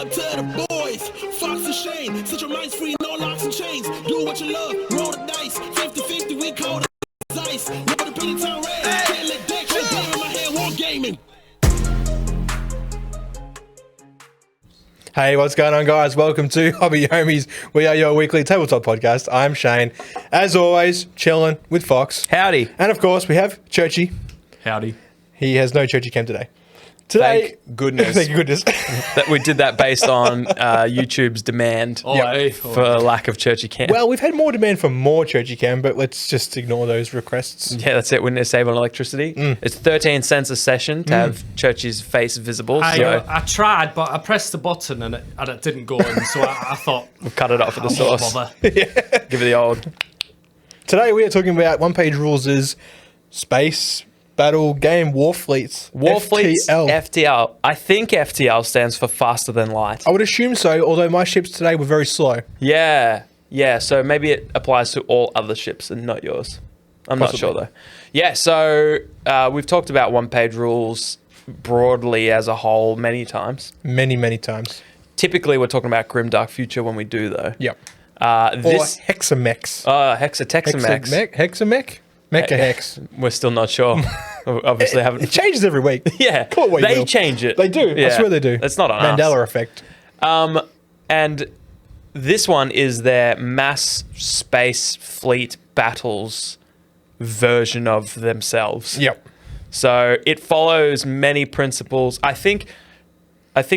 up to the boys. Fox and Shane, set your minds free, no locks and chains. Do what you love, roll the dice. 50-50, we call it ice. Look at the penny town red. Can't let that shit down in my head, war gaming. Hey, what's going on, guys? Welcome to Hobby Homies. We are your weekly tabletop podcast. I'm Shane. As always, chilling with Fox. Howdy. And of course, we have Churchy. Howdy. He has no Churchy cam today. Today, Thank goodness. Thank goodness. That we did that based on YouTube's demand for lack of Churchy cam. Well, we've had more demand for more Churchy cam, but let's just ignore those requests. Yeah, that's it. We need to save on electricity. It's 13 cents a session to have Churchy's face visible. I tried, but I pressed the button and it didn't go in, so I thought... We'll cut it off at the source. Give it the old. Today, we are talking about one-page rules' space battle game Warfleets. Warfleets, FTL. FTL. I think FTL stands for faster than light. I would assume so, although my ships today were very slow. Yeah. So maybe it applies to all other ships and not yours. I'm not sure though. Yeah, so we've talked about one-page rules broadly as a whole many times. Many times. Typically, we're talking about Grimdark Future when we do though. Yep. This or Hexamex. Hexamex. Hexamech? Mecha Hex. We're still not sure. Obviously, haven't. It changes every week. Yeah, Call it what you they will. change it. They do. Yeah. I swear they do. It's not on Mandela us. effect. And this one is their mass space fleet battles version of themselves. Yep. So it follows many principles. I think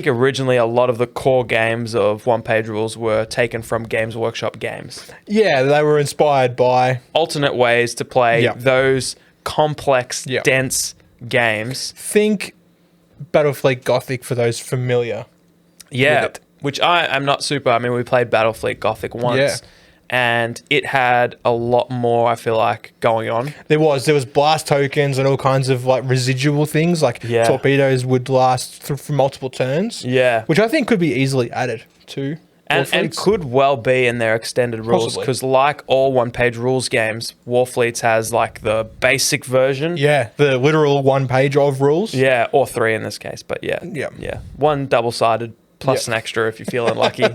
originally a lot of the core games of one-page rules were taken from Games Workshop games. Yeah, they were inspired by Alternate ways to play those complex, dense games. Think Battlefleet Gothic for those familiar. Yeah, with it. which I'm not super. I mean, we played Battlefleet Gothic once, and it had a lot more, I feel like, going on. There was blast tokens and all kinds of like residual things, like torpedoes would last for multiple turns. Yeah. Which I think could be easily added to And could well be in their extended rules, because like all one-page rules games, Warfleets has like the basic version. Yeah, the literal one page of rules. Yeah, or 3 in this case, but yeah. One double-sided plus an extra if you're feeling lucky.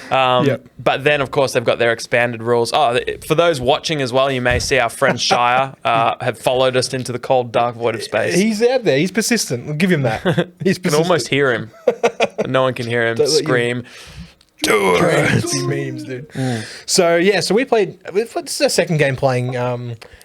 But then, of course, they've got their expanded rules. Oh, for those watching as well, you may see our friend Shire have followed us into the cold, dark void of space. He's out there. He's persistent. We'll give him that. He's persistent. You can almost hear him. But no one can hear him scream. Memes, dude. So we played. This is our second game playing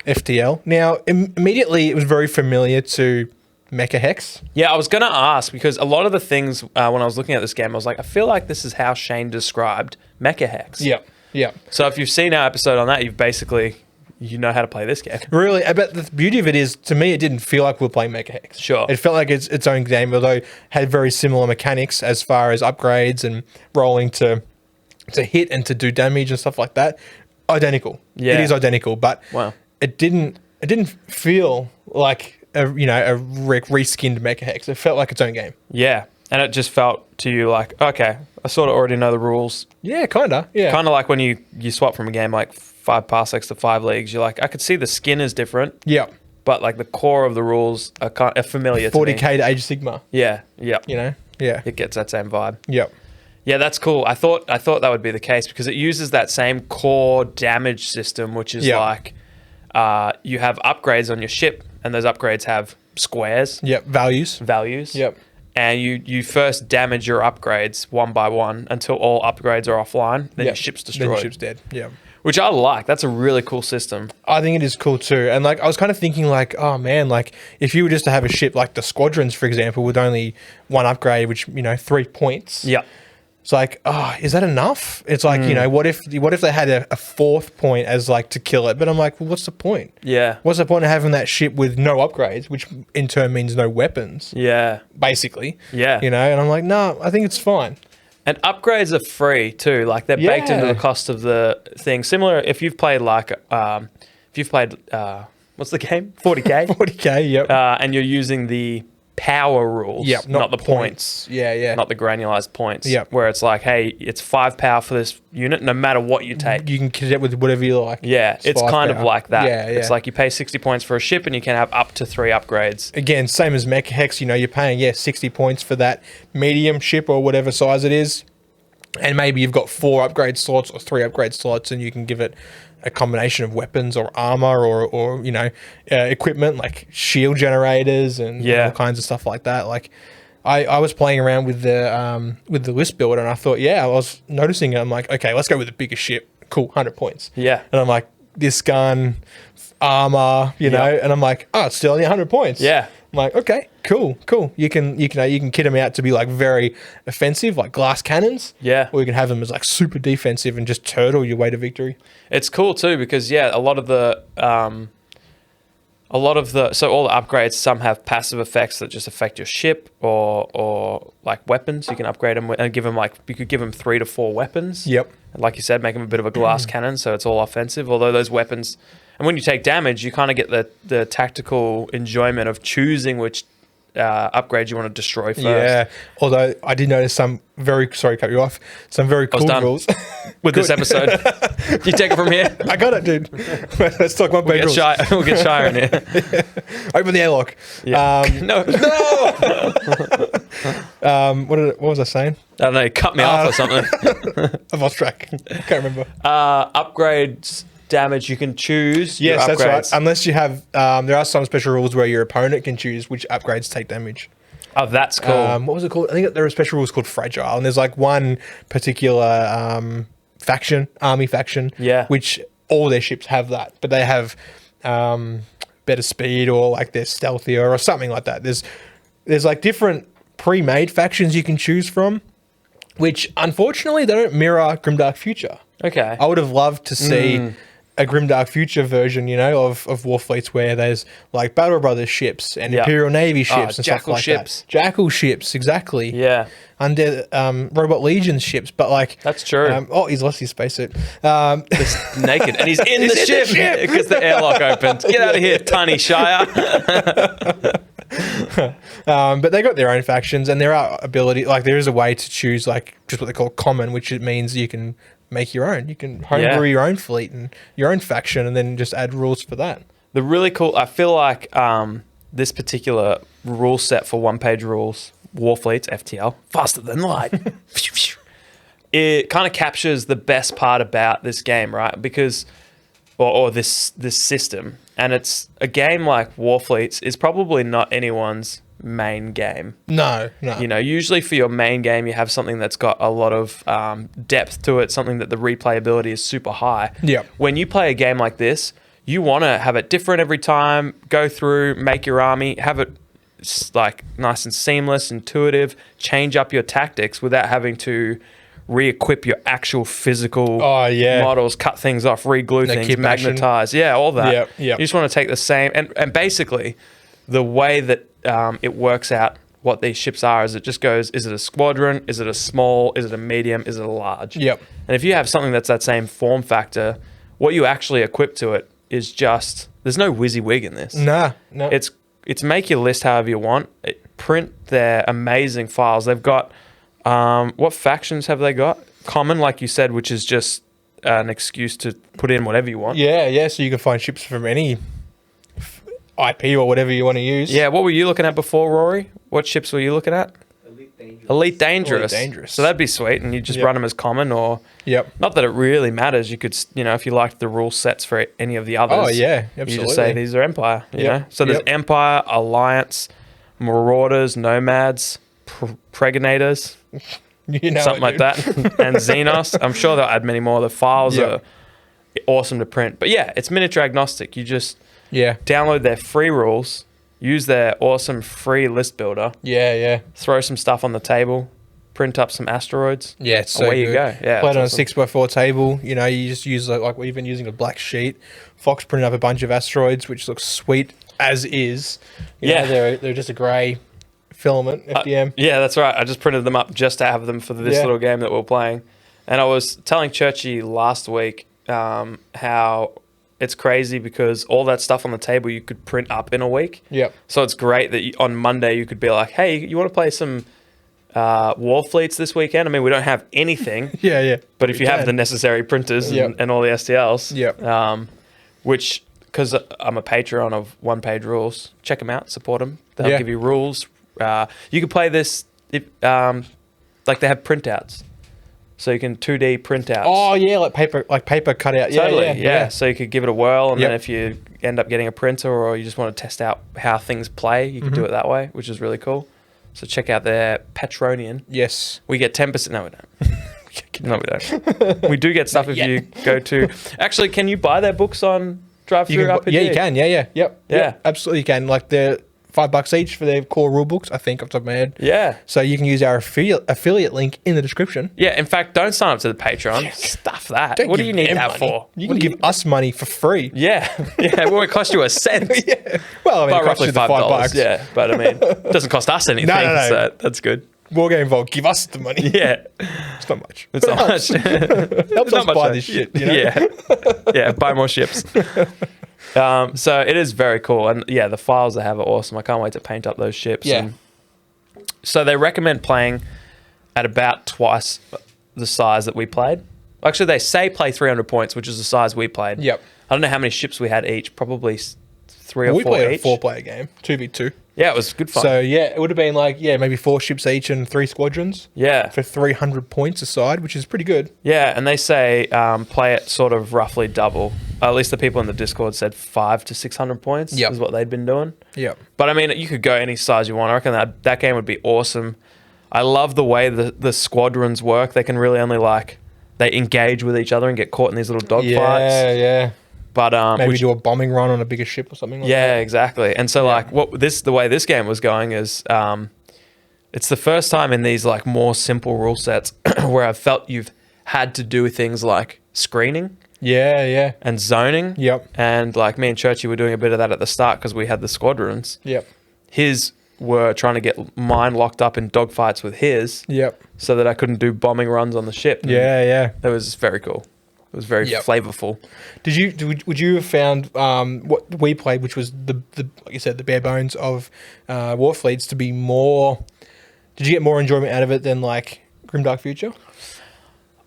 FTL. Now, immediately it was very familiar to Mecha Hex. Yeah, I was gonna ask because a lot of the things when I was looking at this game, I was like, I feel like this is how Shane described Mecha Hex. Yeah. So if you've seen our episode on that, you know how to play this game. Really, but the beauty of it is, to me, it didn't feel like we were playing Mecha Hex. Sure. It felt like it's its own game, although had very similar mechanics as far as upgrades and rolling to hit and to do damage and stuff like that. Identical. Yeah. It is identical, but it didn't feel like a reskinned Mecha Hex. It felt like its own game. Yeah, and it just felt to you like, okay, I sort of already know the rules. Yeah, kinda. Yeah. Kind of like when you swap from a game like 5 parsecs to 5 leagues, you're like, I could see the skin is different. Yeah. But like the core of the rules are familiar to me. 40k to Age of Sigma. Yeah. You know? Yeah. It gets that same vibe. Yep. Yeah, that's cool. I thought that would be the case because it uses that same core damage system, which is like you have upgrades on your ship, and those upgrades have squares. Yep. Values. Yep. And you first damage your upgrades one by one until all upgrades are offline. Then your ship's destroyed. Then your ship's dead. Yeah. Which I like. That's a really cool system. I think it is cool too. And like I was kind of thinking like, oh man, like if you were just to have a ship like the Squadrons, for example, with only one upgrade, which 3 points. Yeah. It's like, is that enough? It's like, what if they had a 4th point as like to kill it? But I'm like, well, what's the point? Yeah. What's the point of having that ship with no upgrades, which in turn means no weapons? Yeah. Basically. Yeah. And I'm like, no, I think it's fine. And upgrades are free too. Like they're baked into the cost of the thing. Similar if you've played what's the game? 40K? 40K, yep. And you're using the power rules, not the points. Yeah. Not the granularized points. Yep. Where it's like, hey, it's 5 power for this unit, no matter what you take. You can kit it with whatever you like. Yeah, it's kind of like that. Yeah. It's like you pay 60 points for a ship and you can have up to 3 upgrades. Again, same as Mech Hex, you're paying 60 points for that medium ship or whatever size it is. And maybe you've got 4 upgrade slots or 3 upgrade slots, and you can give it a combination of weapons or armor or equipment like shield generators and all kinds of stuff like that. Like I was playing around with the list builder, and I thought, I was noticing it. I'm like, okay, let's go with the bigger ship. Cool, 100 points. Yeah. And I'm like, this gun, armor, know, and I'm like, oh, it's still only 100 points. Yeah. I'm like, okay, cool. You can kit them out to be like very offensive, like glass cannons. Yeah. Or you can have them as like super defensive and just turtle your way to victory. It's cool too because a lot of the all the upgrades, some have passive effects that just affect your ship or like weapons. You can upgrade them and give them you could give them 3 to 4 weapons. Yep. And like you said, make them a bit of a glass cannon, so it's all offensive. Although those weapons, and when you take damage, you kind of get the tactical enjoyment of choosing which upgrade you want to destroy first. Yeah. Although I did notice some sorry to cut you off, some very cool rules. With this episode. You take it from here? I got it, dude. Let's talk one page rules. We'll get Shire in here. Open the airlock. Yeah. No. What was I saying? I don't know, you cut me off or something. I've lost track. Can't remember. Upgrades damage, you can choose. Yes, that's right. Unless you have, there are some special rules where your opponent can choose which upgrades take damage. Oh, that's cool. What was it called? I think there are special rules called Fragile, and there's like one particular army faction, which all their ships have that, but they have better speed or like they're stealthier or something like that. There's like different pre-made factions you can choose from, which unfortunately they don't mirror Grimdark Future. Okay. I would have loved to see a Grimdark Future version, of Warfleets where there's like Battle Brothers ships and Imperial Navy ships and stuff like that. Jackal ships, exactly. Yeah. Under Robot Legion ships, but like that's true. He's lost his spacesuit. He's naked and he's in the ship because the airlock opened. Get out of here, tiny Shire. But they got their own factions, and there are there is a way to choose like just what they call common, which it means you can make your own. You can homebrew your own fleet and your own faction, and then just add rules for that. The really cool. I feel like this particular rule set for one-page rules, Warfleets FTL, faster than light. It kind of captures the best part about this game, right? Because or this system, and it's a game like Warfleets is probably not anyone's main game. No. Usually for your main game, you have something that's got a lot of depth to it, something that the replayability is super high. Yeah. When you play a game like this, you want to have it different every time, go through, make your army, have it like nice and seamless, intuitive, change up your tactics without having to re-equip your actual physical models, cut things off, re-glue things, magnetize. Yeah, all that. Yeah. You just want to take the same, and basically the way that it works out what these ships are is it just goes, is it a squadron? Is it a small? Is it a medium? Is it a large? Yep. And if you have something that's that same form factor, what you actually equip to it is just, there's no WYSIWYG in this. No. It's make your list however you want. Print their amazing files. They've got, what factions have they got? Common, like you said, which is just an excuse to put in whatever you want. Yeah. So you can find ships from any IP or whatever you want to use. Yeah, what were you looking at before, Rory? What ships were you looking at? Elite Dangerous. So that'd be sweet, and you just run them as common, or not that it really matters. You could, if you liked the rule sets for any of the others. Oh yeah, absolutely. You just say these are Empire. You know, so there's Empire, Alliance, Marauders, Nomads, Pregnators, something like that, and Xenos. I'm sure they'll add many more. The files are awesome to print, but it's miniature agnostic. You just download their free rules, use their awesome free list builder. Throw some stuff on the table, print up some asteroids. Yeah, it's so away good. You go. Yeah, play it on a 6x4 table. You just use like we've been using a black sheet. Fox printed up a bunch of asteroids, which looks sweet as is. You know, they're just a grey filament FDM. Yeah, that's right. I just printed them up just to have them for this little game that we're playing. And I was telling Churchy last week how it's crazy because all that stuff on the table you could print up in a week. Yep. So it's great that on Monday you could be like, hey, you want to play some Warfleets this weekend? I mean, we don't have anything. Yeah. But if you have the necessary printers and all the STLs, which, because I'm a Patreon of One Page Rules, check them out, support them. They'll give you rules. You can play this, like they have printouts. So you can 2D printouts. Oh yeah, like paper cutout. Totally, yeah. So you could give it a whirl, and then if you end up getting a printer or you just want to test out how things play, you can do it that way, which is really cool. So check out their Patronian. Yes. We get 10%. No, we don't. No, we don't. We do get stuff if you go to... Actually, can you buy their books on Drive-Thru RPG? Yeah, you can. Yeah. Absolutely you can. Like they're $5 each for their core rule books, I think, off the top of my head. Yeah. So you can use our affiliate link in the description. Yeah, in fact, don't sign up to the Patreon. Stuff that. What do you need that for? You can give us money for free. Yeah. It won't cost you a cent. Well, I mean, but it roughly costs you $5. Yeah, but I mean, it doesn't cost us anything. No. So that's good. Wargame Vault, give us the money. Yeah. It's not much. It's not much. Helps us buy this shit, you know? Yeah, buy more ships. So it is very cool. And yeah, the files they have are awesome. I can't wait to paint up those ships. Yeah. And so they recommend playing at about twice the size that we played. Actually, they say play 300 points, which is the size we played. Yep. I don't know how many ships we had each, probably 3 or 4 we played each. a 4-player game, 2v2. Yeah, it was good fun. So yeah, it would have been like, maybe 4 ships each and 3 squadrons. Yeah. For 300 points a side, which is pretty good. Yeah, and they say play it sort of roughly double. At least the people in the Discord said 500 to 600 points is what they'd been doing. Yep. But I mean, you could go any size you want. I reckon that game would be awesome. I love the way the squadrons work. They can really only they engage with each other and get caught in these little dogfights. Yeah. But maybe do a bombing run on a bigger ship or something like that. Yeah, exactly. And so the way this game was going is it's the first time in these more simple rule sets where I've felt you've had to do things like screening. Yeah. And zoning. Yep. And me and Churchy were doing a bit of that at the start because we had the squadrons. Yep. His were trying to get mine locked up in dogfights with his. Yep. So that I couldn't do bombing runs on the ship. Yeah. It was very cool. It was very flavorful. Would you have found what we played, which was the like you said, the bare bones of Warfleets, to be more? Did you get more enjoyment out of it than Grimdark Future?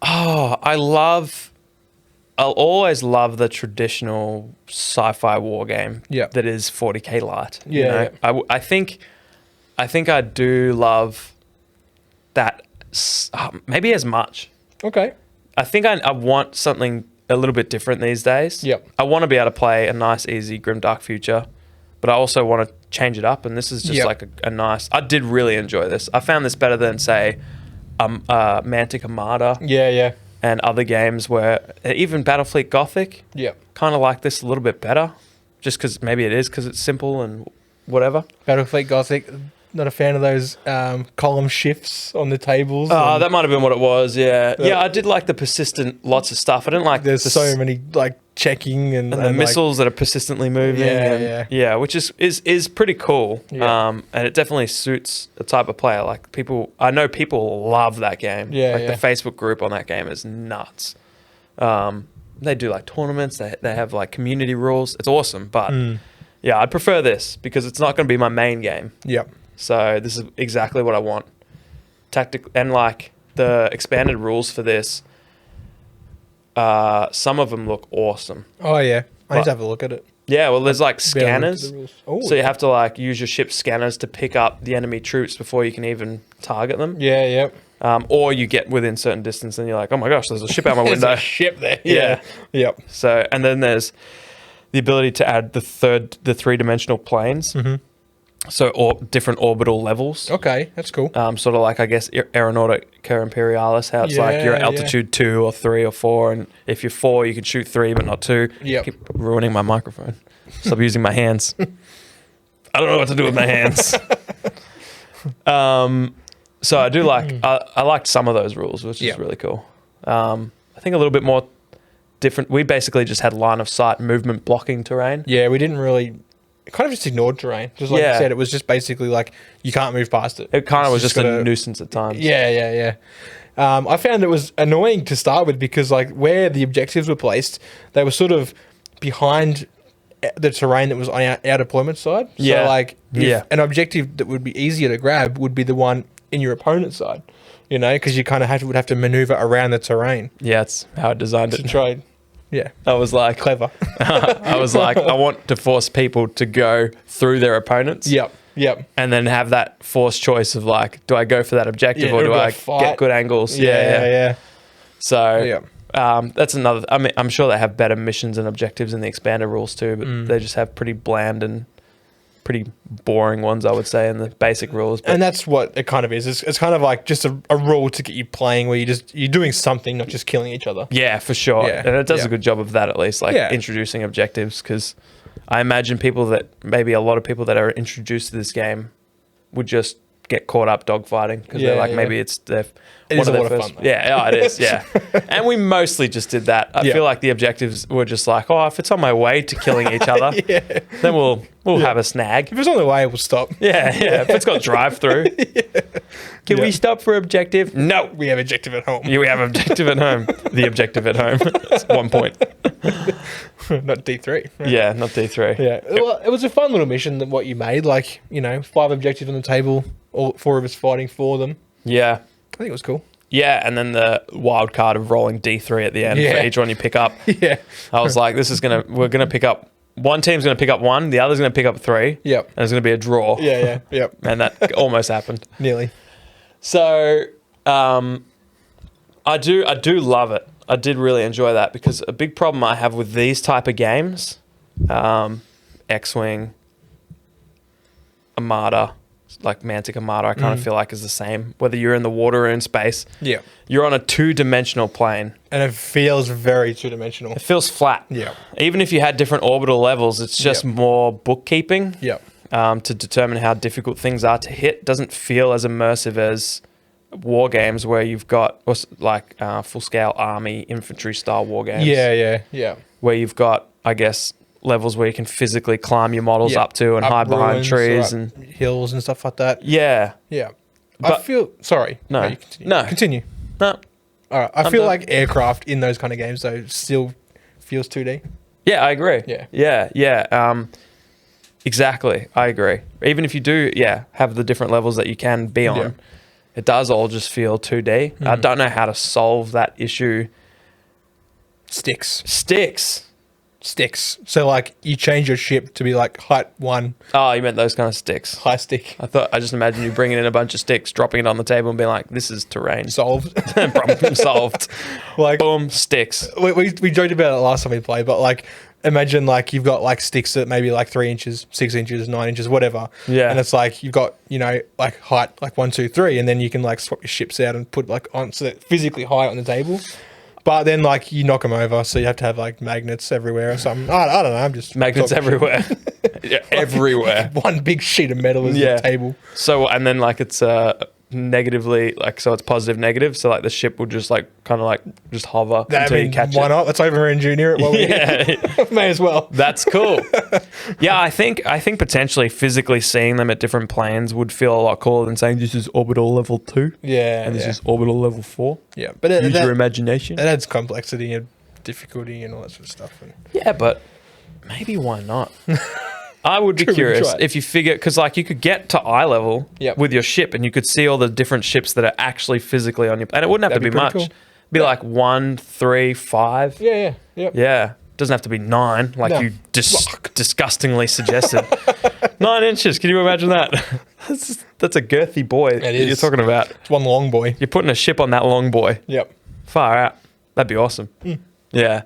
Oh, I'll always love the traditional sci-fi war game that is 40k light. Yeah. I think I do love that maybe as much. Okay. I think I want something a little bit different these days. Yep. I want to be able to play a nice, easy Grimdark Future, but I also want to change it up, and this is just a nice... I did really enjoy this. I found this better than, say, Mantic Armada. Yeah. And other games where... Even Battlefleet Gothic. Yeah. Kind of like this a little bit better, just because maybe it is because it's simple and whatever. Battlefleet Gothic... Not a fan of those column shifts on the tables. Oh, that might have been what it was, yeah. I did like the persistent lots of stuff. I didn't like... There's so many, checking and the missiles that are persistently moving. Yeah, which is pretty cool. Yeah. And it definitely suits the type of player. I know people love that game. Yeah, the Facebook group on that game is nuts. They do, tournaments. They have, community rules. It's awesome, but... Yeah, I'd prefer this because it's not going to be my main game. Yep. So this is exactly what I want. And the expanded rules for this, some of them look awesome. Oh yeah, I need to have a look at it. Yeah, well, there's scanners. Oh, so you have to use your ship's scanners to pick up the enemy troops before you can even target them. Yeah. Or you get within certain distance and you're like, oh my gosh, there's a ship out my window. There's a ship there. Yeah. Yep. So, and then there's the ability to add the 3-dimensional planes. Mm-hmm. So different orbital levels. Okay, that's cool. Sort of I guess, Aeronautica Imperialis, how it's you're at altitude 2 or 3 or 4, and if you're 4, you can shoot 3, but not 2. Yep. Keep ruining my microphone. Stop using my hands. I don't know what to do with my hands. So I do I liked some of those rules, which is really cool. I think a little bit more different. We basically just had line of sight movement blocking terrain. Yeah, we didn't really... kind of just ignored terrain. Just like you said, it was just basically you can't move past it. It kind of was just a nuisance at times. Yeah. I found it was annoying to start with because where the objectives were placed, they were sort of behind the terrain that was on our deployment side. Yeah. So like, Yeah. an objective that would be easier to grab would be the one in your opponent's side, you know, because you kind of would have to maneuver around the terrain Yeah, it's how I designed to it. try. Yeah, I was like, clever. I was like, I want to force people to go through their opponents. Yep. And then have that forced choice of like, do I go for that objective or do I fight? get good angles? Yeah. So that's another. I mean, I'm sure they have better missions and objectives in the expanded rules too, but they just have pretty bland and pretty boring ones, I would say, in the basic rules. But And that's what it kind of is. It's kind of like just a rule to get you playing where you're doing something, not just killing each other. yeah, for sure. Yeah. And it does Yeah. a good job of that, at least, like Yeah. introducing objectives, because I imagine maybe a lot of people that are introduced to this game would just get caught up dogfighting because they're Yeah, like, yeah. maybe it's their It one is of a their lot of first. fun, though. Yeah, it is. Yeah, and we mostly just did that. I Yeah. feel like the objectives were just like, oh, if it's on my way to killing each other, then we'll have a snag. If it's on the way, we'll stop. Yeah. If it's got drive through, can Yeah. we stop for objective? No. We have objective at home. Yeah, we have objective at home. The objective at home. That's 1 point. Not D3. Yeah, not D3. Yeah. Well, it was a fun little mission that what you made. Like, you know, 5 objectives on the table, all 4 of us fighting for them. Yeah. I think it was cool. Yeah, and then the wild card of rolling D3 at the end Yeah. for each one you pick up. Yeah. I was like, we're gonna pick up, one team's gonna pick up 1, the other's gonna pick up 3. Yep. And it's gonna be a draw. Yeah. Yep. And that almost happened. Nearly. So, I do love it. I did really enjoy that, because a big problem I have with these type of games, X-Wing, Armada, like Mantic Armada, I kind of feel like is the same. Whether you're in the water or in space, Yeah. you're on a 2-dimensional plane. And it feels very 2-dimensional. It feels flat. Yeah. Even if you had different orbital levels, it's just Yep. more bookkeeping Yep. to determine how difficult things are to hit. Doesn't feel as immersive as war games where you've got like full-scale army infantry style war games. Yeah. Where you've got, I guess, levels where you can physically climb your models Yeah. up to and hide behind ruins, trees or and up hills and stuff like that. yeah. Yeah. I But- feel... Sorry. No. you continue. No. Continue. No. All right. I I'm feel done. like aircraft in those kind of games, though, still feels 2D. Yeah, I agree. Yeah. Yeah. Exactly. I agree. Even if you do, have the different levels that you can be on, Yeah. it does all just feel 2D. I don't know how to solve that issue. Sticks. So, like, you change your ship to be, like, height 1, Oh, you meant those kind of sticks. high stick. I just imagine you bringing in a bunch of sticks, dropping it on the table and being like, this is terrain. Solved. Problem solved. Like, Boom, sticks. we joked about it last time we played, but, like, imagine, like, you've got, like, sticks that maybe, like, 3 inches, 6 inches, 9 inches, whatever. Yeah. And it's, like, you've got, you know, like, height, like, 1, 2, 3, and then you can, like, swap your ships out and put, like, on, so that physically high on the table. But then, like, you knock them over, so you have to have, like, magnets everywhere or something. I don't know, I'm just... Magnets talking everywhere. Yeah, everywhere. shit. One big sheet of metal is Yeah. the table. So, and then like it's negatively, like, so it's positive, negative. So like the ship will just like kind of like just hover until you catch why it. not? Let's over-engineer it while we Yeah. may as well. That's cool. Yeah, I think potentially physically seeing them at different planes would feel a lot cooler than saying this is orbital level 2 Yeah. and this is orbital level 4. Yeah. But Use your imagination. it adds complexity and difficulty and all that sort of stuff. And Yeah, but maybe why not? I would be True, we could curious try it. if you figure, because like you could get to eye level Yep. with your ship and you could see all the different ships that are actually physically on your, and it wouldn't have That'd to be be much. pretty cool. Be like 1, 3, 5. Yeah. Yep. Yeah. Doesn't have to be 9, like No. you disgustingly suggested. 9 inches. Can you imagine that? That's a girthy boy that you're is. talking about. It's one long boy. You're putting a ship on that long boy. Yep. Far out. That'd be awesome. Yeah.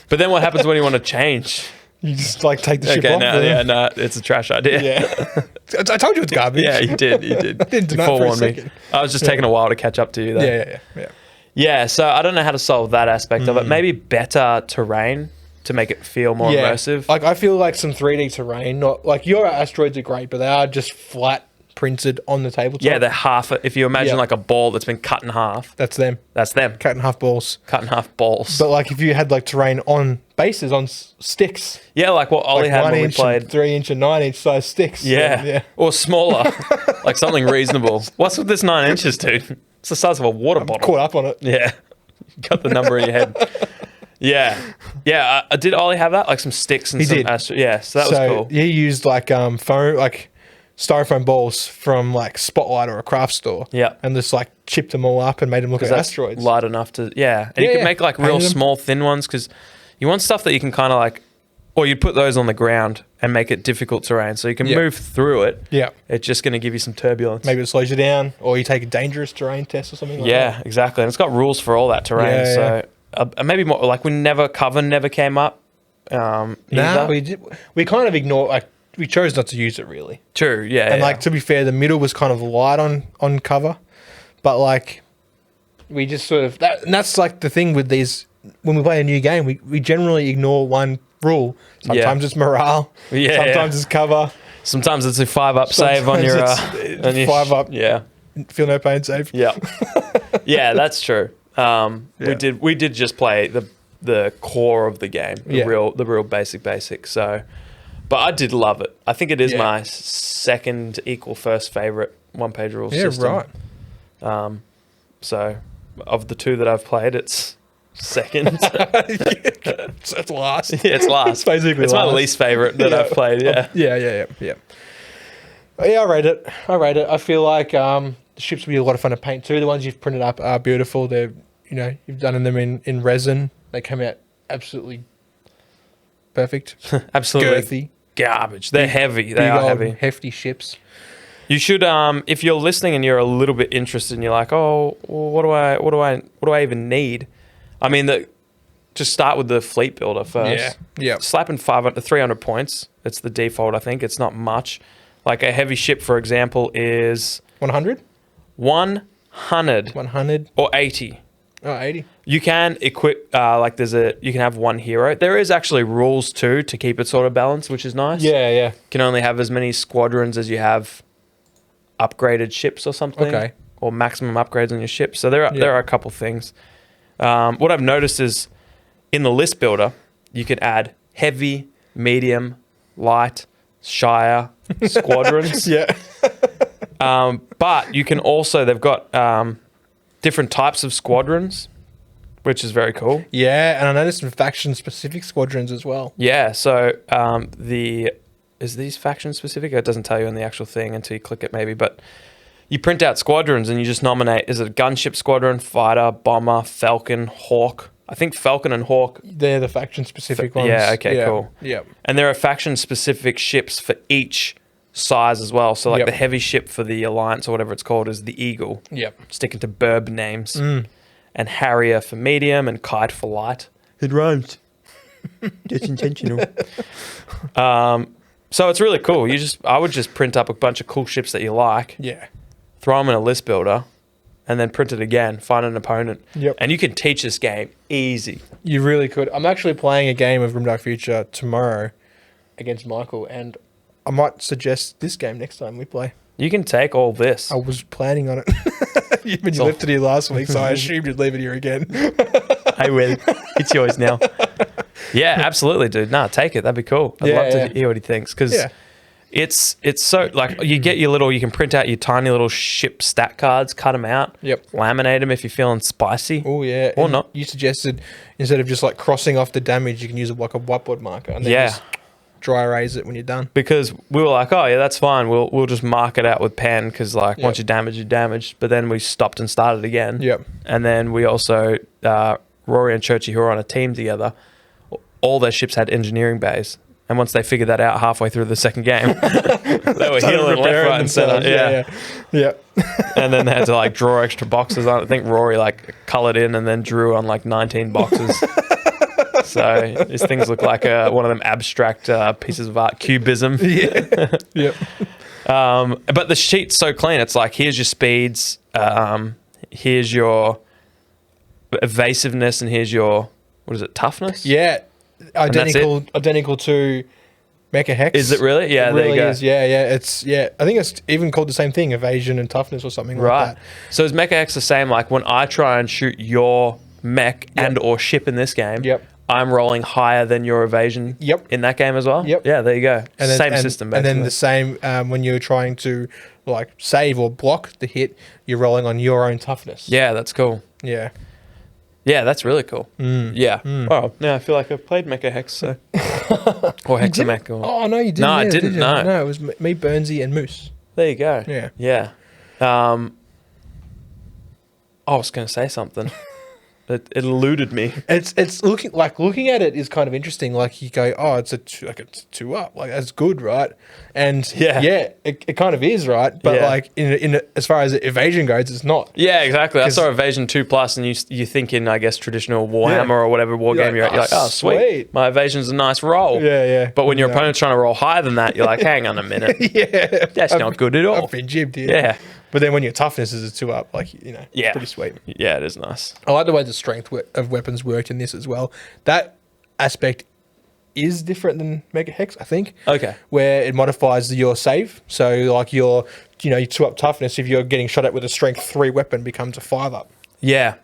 But then what happens when you want to change? You just like take the ship Okay, off. no, it's a trash idea. Yeah. I told you it's garbage. Yeah, you did. Didn't You deny it for a forewarned me. second. I was just taking a while to catch up to you though. Yeah. Yeah, so I don't know how to solve that aspect of it. Maybe better terrain to make it feel more immersive. Like I feel like some 3D terrain, not like your asteroids are great, but they are just flat printed on the tabletop. Yeah, they're half. If you imagine Yeah. like a ball that's been cut in half, That's them. that's them. Cut in half balls. Cut in half balls. But like if you had like terrain on bases on sticks, Yeah, like what Ollie like had 1 when we inch, played. and 3 inch, and 9 inch size sticks. Yeah. Or smaller, like something reasonable. What's with this 9 inches, dude? It's the size of a water bottle. Caught up on it. Yeah, got the number in your head. Yeah. Did Ollie have that? Like some sticks and He some did. yeah, so that was cool. He used like foam, like styrofoam balls from like Spotlight or a craft store. Yeah. And just like chipped them all up and made them look like That's asteroids. light enough to, and you can make like real small thin ones because you want stuff that you can kind of like, or you'd put those on the ground and make it difficult terrain so you can move through it. Yeah. It's just going to give you some turbulence. Maybe it slows you down, or you take a dangerous terrain test or something like that. Yeah, exactly. And it's got rules for all that terrain. Yeah, so maybe more like Coven never came up. No, we kind of ignored, like, we chose not to use it really. True, yeah. And like, to be fair, the middle was kind of light on cover, but like, we just sort of, and that's like the thing with these, when we play a new game, we generally ignore one rule. Sometimes it's morale. Sometimes it's cover. Sometimes it's a 5-up save on your 5-up. Yeah. Feel no pain save. Yeah. Yeah, that's true. We did just play the core of the game, the real basic. So, but I did love it. I think it is my second equal first favorite one-page rule system. Right. So, of the two that I've played, it's second. So it's last. Yeah, it's last. It's basically it's last. my least favorite that I've played. Yeah. Yeah. I rate it. I feel like the ships will be a lot of fun to paint too. The ones you've printed up are beautiful. They're, you've done them in resin. They come out absolutely perfect. Absolutely girthy. Garbage. They're heavy. They are heavy. Hefty ships. You should, if you're listening and you're a little bit interested and you're like, oh, well, what do I even need? I mean, just start with the fleet builder first. Yeah. Slapping 500 to 300 points. It's the default, I think. It's not much. Like a heavy ship, for example, is 100? 100. 100 or 80. Oh, 80. You can equip, you can have one hero. There is actually rules too to keep it sort of balanced, which is nice. Yeah. You can only have as many squadrons as you have upgraded ships or something. Okay. Or maximum upgrades on your ship. So there are a couple things. What I've noticed is in the list builder, you can add heavy, medium, light, Shire, squadrons. Yeah. But you can also, they've got different types of squadrons, which is very cool. Yeah, and I noticed some faction-specific squadrons as well. Yeah, so is these faction specific? It doesn't tell you in the actual thing until you click it maybe, but you print out squadrons and you just nominate, is it a gunship squadron, fighter, bomber, falcon, hawk? I think falcon and hawk. They're the faction-specific ones. Yeah, okay, cool. Yeah. And there are faction-specific ships for each size as well. So like the heavy ship for the Alliance or whatever it's called is the Eagle. Yep. Sticking to burb names. And Harrier for medium and Kite for light. It rhymes. It's intentional. So it's really cool. I would just print up a bunch of cool ships that you like. Yeah. Throw them in a list builder. And then print it again. Find an opponent. Yep. And you can teach this game easy. You really could. I'm actually playing a game of Grimdark Future tomorrow against Michael, and I might suggest this game next time we play. You can take all this. I was planning on it. When you left it here last week, so I assumed you'd leave it here again. I will. It's yours now. Yeah, absolutely, dude. Nah, take it. That'd be cool. I'd love to hear what he thinks, because it's so, like, you get you can print out your tiny little ship stat cards, cut them out, laminate them if you're feeling spicy. Oh, yeah. Or and not. You suggested, instead of just like crossing off the damage, you can use it like a whiteboard marker and then just dry erase it when you're done. Because we were like, oh yeah, that's fine. We'll just mark it out with pen, because like once you're damaged. But then we stopped and started again. Yep. And then we also, Rory and Churchy, who are on a team together, all their ships had engineering bays. And once they figured that out halfway through the second game, they were healing left, right, and center. Yeah. And then they had to like draw extra boxes on it. I think Rory like colored in and then drew on like 19 boxes. So these things look like one of them abstract pieces of art, cubism. But the sheet's so clean. It's like, here's your speeds, here's your evasiveness, and here's your, what is it, toughness? Yeah. Identical to Mecha Hex. Is it really? Yeah, there you go. Is. Yeah. I think it's even called the same thing, evasion and toughness or something like that. So is Mecha Hex the same? Like when I try and shoot your mech and or ship in this game, I'm rolling higher than your evasion in that game as well? Yep. Yeah, there you go. And same system, basically. And then the same when you're trying to like save or block the hit, you're rolling on your own toughness. Yeah, that's cool. Yeah. Yeah, that's really cool. Yeah. Well, now I feel like I've played Mecha Hex, so. Or Hexamech. Or... Oh, no, you didn't. No, I either, didn't, did you? no. No, it was me, Burnsy, and Moose. There you go. Yeah. Yeah. I was going to say something. It eluded me. It's looking at it is kind of interesting. Like you go, oh, it's it's 2 up. Like that's good, right? And it kind of is, right? But like in as far as evasion goes, it's not. Yeah, exactly. I saw Evasion 2+, and you think in, I guess, traditional Warhammer or whatever war game, you're like, oh, sweet. My evasion's a nice roll. Yeah. But when your opponent's trying to roll higher than that, you're like, hang on a minute. That's not good at all. I've been jibbed here. Yeah. But then when your toughness is a 2 up, like, it's pretty sweet. Yeah, it is nice. I like the way the strength of weapons worked in this as well. That aspect is different than Mega Hex, I think. Okay. Where it modifies your save. So, like, your 2 up toughness, if you're getting shot at with a strength 3 weapon, becomes a 5 up. Yeah.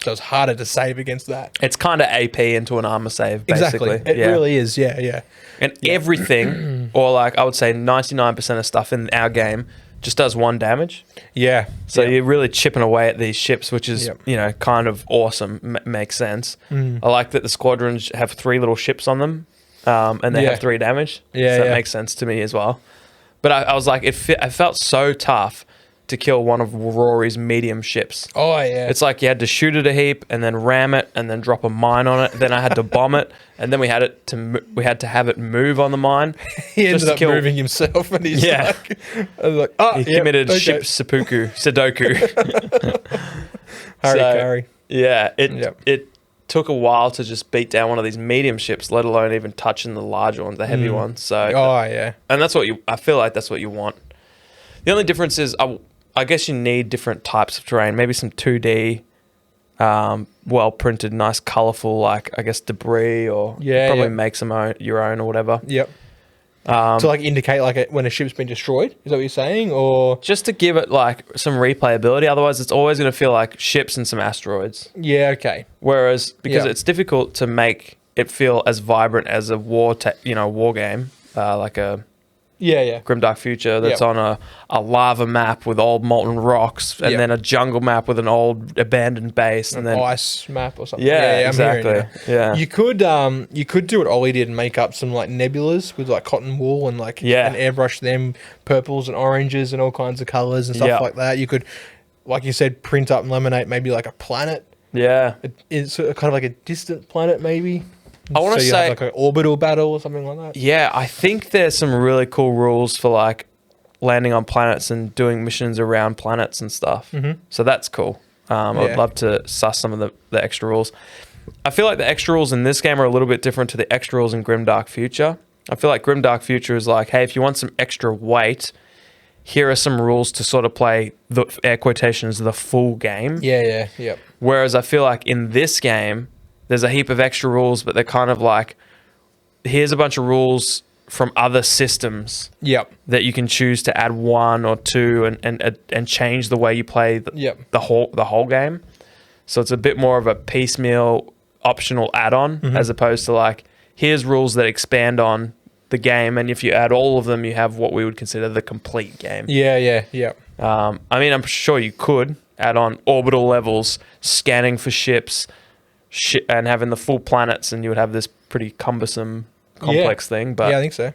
So it's harder to save against that. It's kind of AP into an armor save, basically. Exactly. It really is, yeah. And everything, or like I would say 99% of stuff in our game, just does 1 damage. Yeah. So you're really chipping away at these ships, which is, kind of awesome. Makes sense. I like that the Squadrons have 3 little ships on them, and they have 3 damage. Yeah, so that makes sense to me as well. But I was like, I felt so tough to kill one of Rory's medium ships. Oh, yeah. It's like you had to shoot it a heap and then ram it and then drop a mine on it. Then I had to bomb it, and then we had to have it move on the mine. He ended up moving himself, and he's like, he committed ship Sudoku. Harry. Yeah, it took a while to just beat down one of these medium ships, let alone even touching the larger ones, the heavy ones. So and that's what I feel like that's what you want. The only difference is I guess you need different types of terrain, maybe some 2D, well printed, nice, colorful, like I guess debris, or probably make some your own or whatever. Yep. To like indicate like when a ship's been destroyed, is that what you're saying, or just to give it like some replayability? Otherwise, it's always going to feel like ships and some asteroids. Yeah. Okay. Whereas because it's difficult to make it feel as vibrant as a war game, like a. Yeah. Grimdark Future that's on a lava map with old molten rocks, and then a jungle map with an old abandoned base, and then ice map or something. Yeah, exactly. Yeah, you could do what Ollie did and make up some like nebulas with like cotton wool and like and airbrush them purples and oranges and all kinds of colors and stuff like that. You could, like you said, print up and laminate maybe like a planet. Yeah, it's kind of like a distant planet maybe. I want to say like an orbital battle or something like that. Yeah, I think there's some really cool rules for like landing on planets and doing missions around planets and stuff. Mm-hmm. So that's cool. I'd love to suss some of the extra rules. I feel like the extra rules in this game are a little bit different to the extra rules in Grimdark Future. I feel like Grimdark Future is like, hey, if you want some extra weight, here are some rules to sort of play the air quotations the full game. Yeah. Whereas I feel like in this game, there's a heap of extra rules, but they're kind of like, here's a bunch of rules from other systems that you can choose to add 1 or 2 and change the way you play the whole game. So it's a bit more of a piecemeal optional add-on as opposed to like, here's rules that expand on the game, and if you add all of them, you have what we would consider the complete game. Yeah. I mean, I'm sure you could add on orbital levels, scanning for ships, and having the full planets, and you would have this pretty cumbersome, complex thing. But yeah, I think so.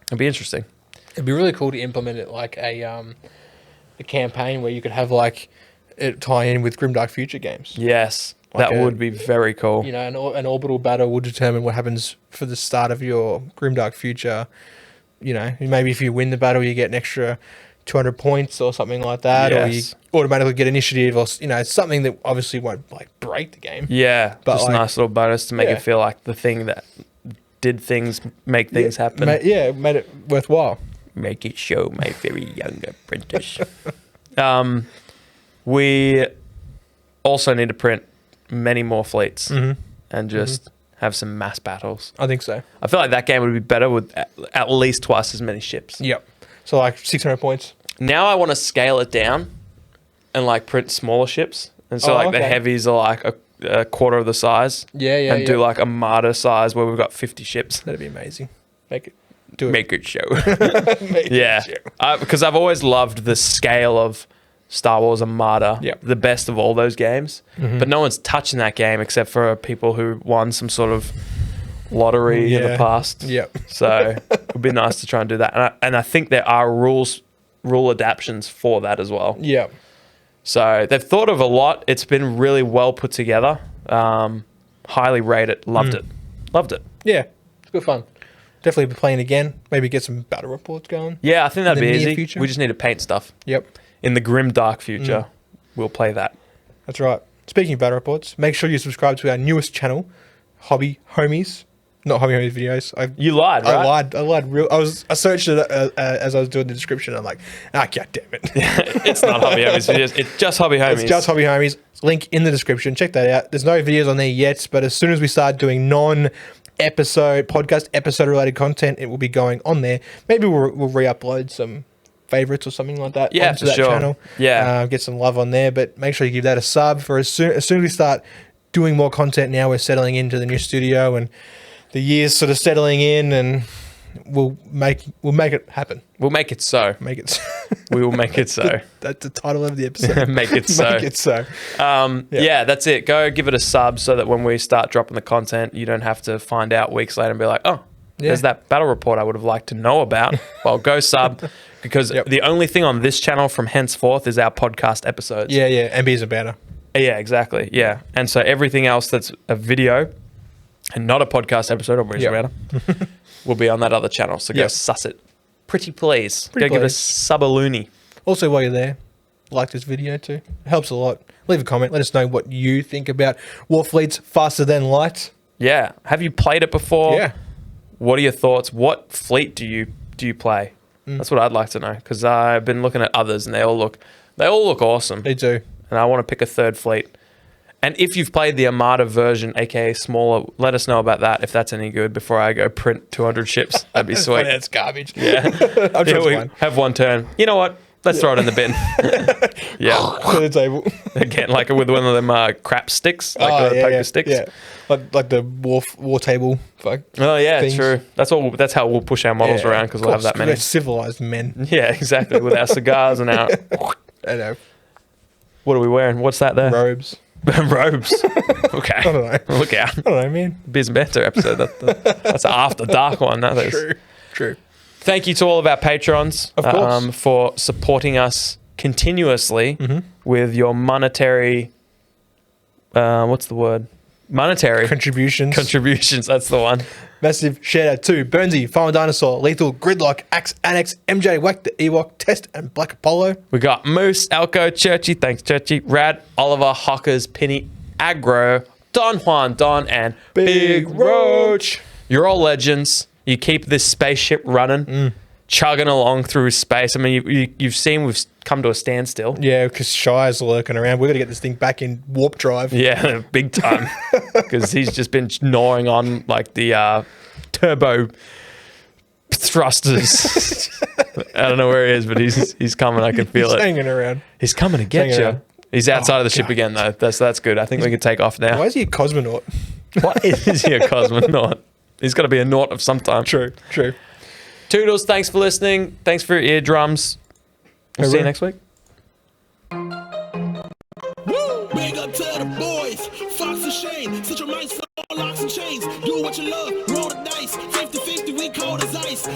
It'd be interesting. It'd be really cool to implement it like a campaign where you could have like it tie in with Grimdark Future games. Yes, like that would be very cool. An orbital battle will determine what happens for the start of your Grimdark Future. Maybe if you win the battle, you get an extra 200 points or something like that, or you automatically get initiative, or something that obviously won't like break the game. Yeah, but just a nice little bonus to make it feel like the thing that did things make things happen. Made it worthwhile. Make it show, my very young apprentice. We also need to print many more fleets and just have some mass battles. I think so. I feel like that game would be better with at least twice as many ships. Yep. So like 600 points. Now I want to scale it down and like print smaller ships. And so the heavies are like a quarter of the size. Yeah. And do like a Martyr size where we've got 50 ships. That'd be amazing. Make it show. Because I've always loved the scale of Star Wars Armada, Yep. the best of all those games. But no one's touching that game except for people who won some sort of lottery in the past. Yep. So it would be nice to try and do that. And I think there are rule adaptions for that as well. Yeah. So they've thought of a lot. It's been really well put together. Highly rate it. Loved it. Yeah. It's good fun. Definitely be playing again. Maybe get some battle reports going. Yeah, I think that'd In be the near easy. future? We just need to paint stuff. Yep. In the grim dark future, we'll play that. That's right. Speaking of battle reports, make sure you subscribe to our newest channel, Hobby Homies. Not Hobby Homies videos. You lied, right? I lied. I searched it as I was doing the description. I'm like, god damn it. It's not Hobby Homies videos. It's just Hobby Homies. It's just Hobby Homies. Link in the description. Check that out. There's no videos on there yet, but as soon as we start doing podcast episode related content, it will be going on there. Maybe we'll re-upload some favorites or something like that onto that channel. Yeah. Get some love on there, but make sure you give that a sub for as soon as we start doing more content. Now we're settling into the new studio and the year's sort of settling in, and we'll make it happen. We'll make it so. We will make it so. That's the title of the episode. Make it so. Make it so. Yeah, that's it. Go give it a sub so that when we start dropping the content, you don't have to find out weeks later and be like, oh, there's that battle report I would have liked to know about. Well, go sub, because the only thing on this channel from henceforth is our podcast episodes. Yeah, and Beers and Banner. Yeah, exactly. Yeah. And so everything else that's a video and not a podcast episode of Beers and Banner will be on that other channel. So go suss it. Pretty please. Go give us sub a loony. Also, while you're there, like this video too. It helps a lot. Leave a comment. Let us know what you think about Warfleets Faster Than Light. Yeah. Have you played it before? Yeah. What are your thoughts? What fleet do you play? That's what I'd like to know, because I've been looking at others and they all look awesome. They do. And I want to pick a third fleet. And if you've played the Armada version, aka smaller, let us know about that if that's any good before I go print 200 ships. That'd be sweet. That's garbage. Yeah. I'm sure we it's fine. have one turn. You know what? Let's throw it in the bin. Yeah. To the table. Again, like with one of them crap sticks, like poker sticks. Yeah. Like the war table. Fuck. Oh yeah, things. true. That's how we'll push our models around, because we'll have that many. We're civilized men. Yeah, exactly. With our cigars and our. I know. What are we wearing? What's that there? Robes. Robes. Okay. I don't know. Look out. I don't know, man. Biz Banter episode. That's an after dark one. That is. True. Thank you to all of our patrons, of course, for supporting us continuously with your monetary. What's the word? Monetary contributions. That's the one. Massive shout out to Burnsy, Final Dinosaur, Lethal, Gridlock, Axe, Annex, MJ, Wack, the Ewok, Test, and Black Apollo. We got Moose, Elko, Churchy, thanks Churchy, Rad, Oliver, Hockers, Penny, Aggro, Don Juan, Don, and Big Roach. You're all legends. You keep this spaceship running, chugging along through space. I mean, you've seen we've come to a standstill. Yeah, because Shaaz lurking around. We've got to get this thing back in warp drive. Yeah, big time. Because he's just been gnawing on like the turbo thrusters. I don't know where he is, but he's coming. I can feel it. Hanging around. He's coming to get you. Around. He's outside of the ship again, though. That's good. I think we can take off now. Why is he a cosmonaut? Why is he a cosmonaut? He's got to be a naut of some time. True. Toodles, thanks for listening. Thanks for your eardrums. We'll see you next week. Big up to the boys, Fox and Shane. Set your minds for all locks and chains. Do what you love, roll the dice. 50-50, we cold as ice.